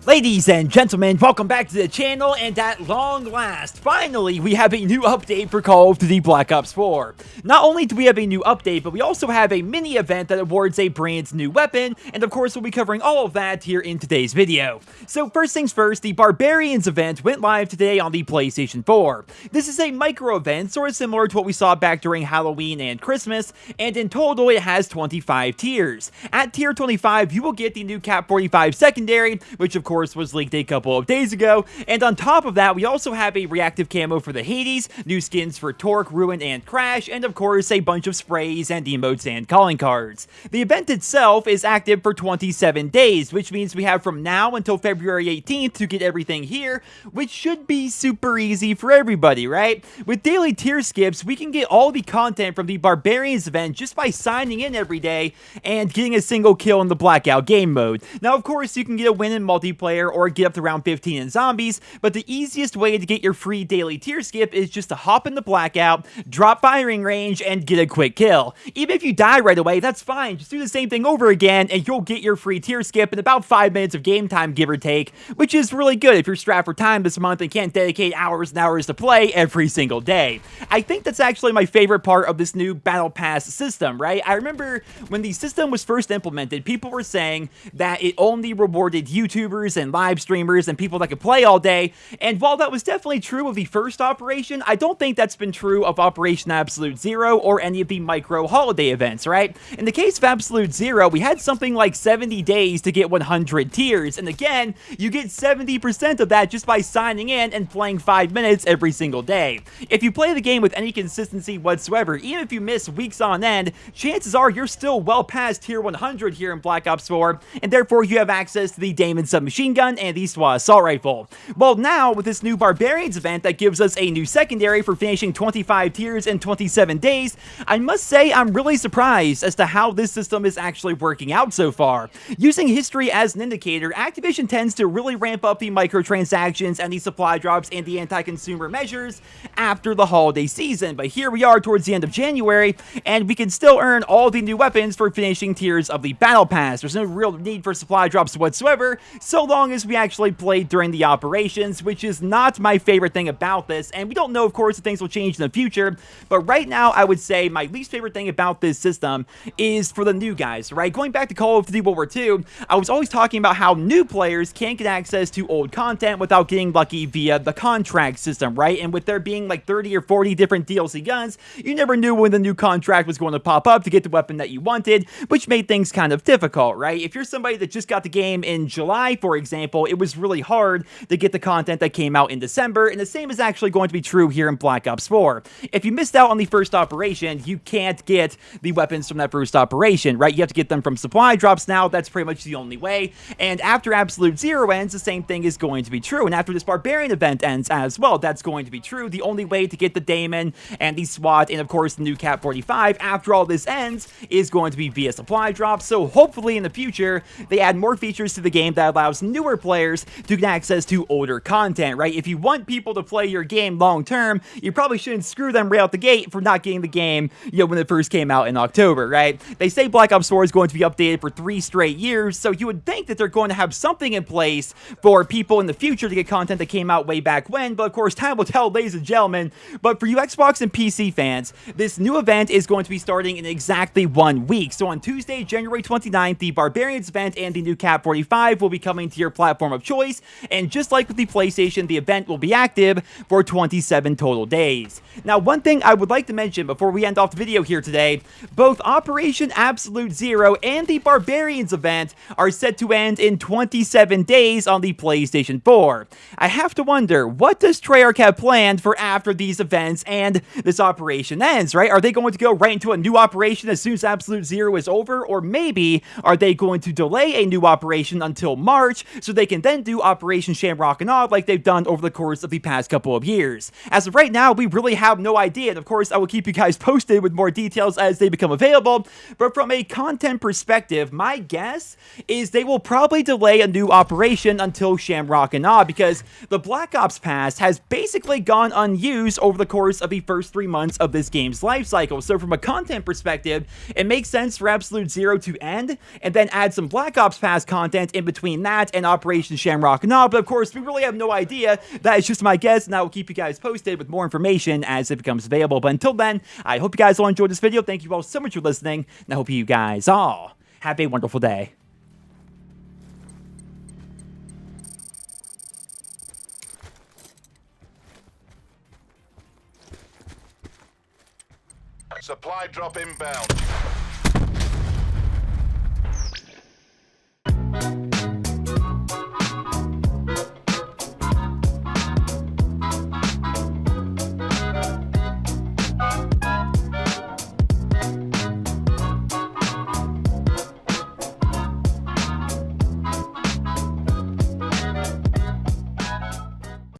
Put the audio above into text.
Ladies and gentlemen, welcome back to the channel, and at long last, finally, we have a new update for Call of Duty Black Ops 4. Not only do we have a new update, but we also have a mini event that awards a brand new weapon, and of course, we'll be covering all of that here in today's video. So first things first, the Barbarians event went live today on the PlayStation 4. This is a micro event, sort of similar to what we saw back during Halloween and Christmas, and in total, it has 25 tiers. At tier 25, you will get the new Kap45 secondary, which of course was leaked a couple of days ago, and on top of that, we also have a reactive camo for the Hades, new skins for Torque, Ruin, and Crash, and of course, a bunch of sprays and emotes and calling cards. The event itself is active for 27 days, which means we have from now until February 18th to get everything here, which should be super easy for everybody, right? With daily tier skips, we can get all the content from the Barbarians event just by signing in every day and getting a single kill in the Blackout game mode. Now, of course, you can get a win in multiplayer or get up to round 15 in zombies, but the easiest way to get your free daily tier skip is just to hop in the Blackout, drop firing range, and get a quick kill. Even if you die right away, that's fine. Just do the same thing over again, and you'll get your free tier skip in about 5 minutes of game time, give or take, which is really good if you're strapped for time this month and can't dedicate hours and hours to play every single day. I think that's actually my favorite part of this new Battle Pass system, right? I remember when the system was first implemented, people were saying that it only rewarded YouTubers and live streamers and people that could play all day, and while that was definitely true of the first operation, I don't think that's been true of Operation Absolute Zero or any of the micro holiday events, right? In the case of Absolute Zero, we had something like 70 days to get 100 tiers, and again, you get 70% of that just by signing in and playing 5 minutes every single day. If you play the game with any consistency whatsoever, even if you miss weeks on end, chances are you're still well past tier 100 here in Black Ops 4, and therefore you have access to the Damon submachine gun and the SWAT assault rifle. Well, now with this new Barbarians event that gives us a new secondary for finishing 25 tiers in 27 days, I must say I'm really surprised as to how this system is actually working out so far. Using history as an indicator, Activision tends to really ramp up the microtransactions and the supply drops and the anti-consumer measures after the holiday season, but here we are towards the end of January, and we can still earn all the new weapons for finishing tiers of the Battle Pass. There's no real need for supply drops whatsoever, so long as we actually played during the operations, which is not my favorite thing about this, and we don't know, of course, if things will change in the future, but right now, I would say my least favorite thing about this system is for the new guys, right? Going back to Call of Duty World War II, I was always talking about how new players can't get access to old content without getting lucky via the contract system, right? And with there being like 30 or 40 different DLC guns, you never knew when the new contract was going to pop up to get the weapon that you wanted, which made things kind of difficult, right? If you're somebody that just got the game in July, for example, it was really hard to get the content that came out in December, and the same is actually going to be true here in Black Ops 4. If you missed out on the first operation, you can't get the weapons from that first operation, right? You have to get them from supply drops now. That's pretty much the only way, and after Absolute Zero ends, the same thing is going to be true, and after this Barbarian event ends as well, that's going to be true. The only way to get the Damon and the SWAT and, of course, the new Kap45 after all this ends is going to be via supply drops, so hopefully in the future, they add more features to the game that allows newer players to get access to older content, right? If you want people to play your game long term, you probably shouldn't screw them right out the gate for not getting the game, when it first came out in October, right? They say Black Ops 4 is going to be updated for 3 straight years, so you would think that they're going to have something in place for people in the future to get content that came out way back when, but of course, time will tell, ladies and gentlemen. But for you Xbox and PC fans, this new event is going to be starting in exactly 1 week. So on Tuesday, January 29th, the Barbarians event and the new Kap45 will be coming to your platform of choice, and just like with the PlayStation, the event will be active for 27 total days. Now, one thing I would like to mention before we end off the video here today, both Operation Absolute Zero and the Barbarians event are set to end in 27 days on the PlayStation 4. I have to wonder, what does Treyarch have planned for after these events and this operation ends, right? Are they going to go right into a new operation as soon as Absolute Zero is over, or maybe are they going to delay a new operation until March so they can then do Operation Shamrock and All like they've done over the course of the past couple of years. As of right now, we really have no idea, and of course, I will keep you guys posted with more details as they become available, but from a content perspective, my guess is they will probably delay a new operation until Shamrock and Awe, because the Black Ops Pass has basically gone unused over the course of the first 3 months of this game's life cycle. So from a content perspective, it makes sense for Absolute Zero to end, and then add some Black Ops Pass content in between that and Operation Shamrock and Awe, but of course, we really have no idea. That is just my guess, and I will keep you guys posted with more information as it becomes available. But until then, I hope you guys all enjoyed this video. Thank you all so much for listening, and I hope you guys all have a wonderful day. Supply drop inbound.